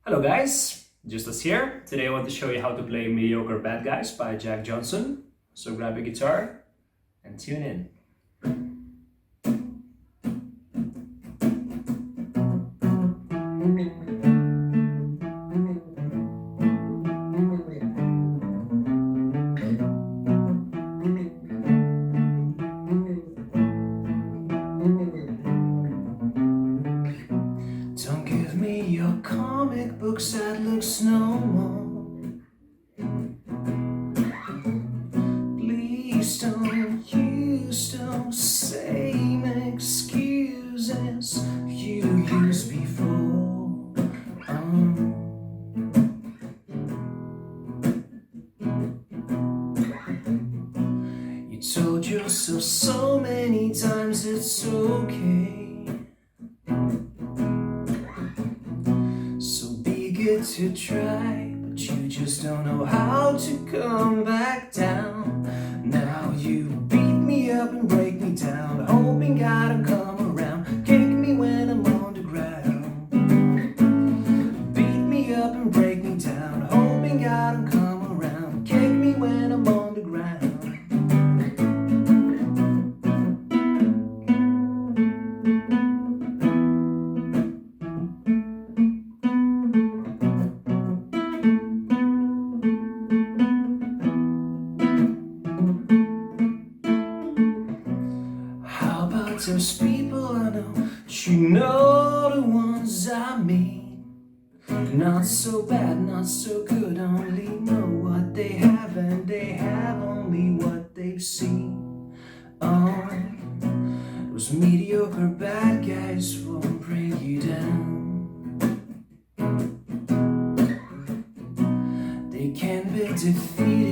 Hello guys, Justus here. Today I want to show you how to play Mediocre Bad Guys by Jack Johnson. So grab a guitar and tune in. Don't give me your comic books that looks no more. Please don't use those same excuses you used before. You told yourself so many times it's okay. To try, but you just don't know how to come back down. Now you beat me up and break me down, hoping God will come around, kick me when I'm on the ground. Beat me up and break me down, hoping God will come around, kick me when I'm on the ground. Those people I know, but you know the ones I mean. Not so bad, not so good, only know what they have, and they have only what they've seen. Oh, those mediocre bad guys won't bring you down. They can be defeated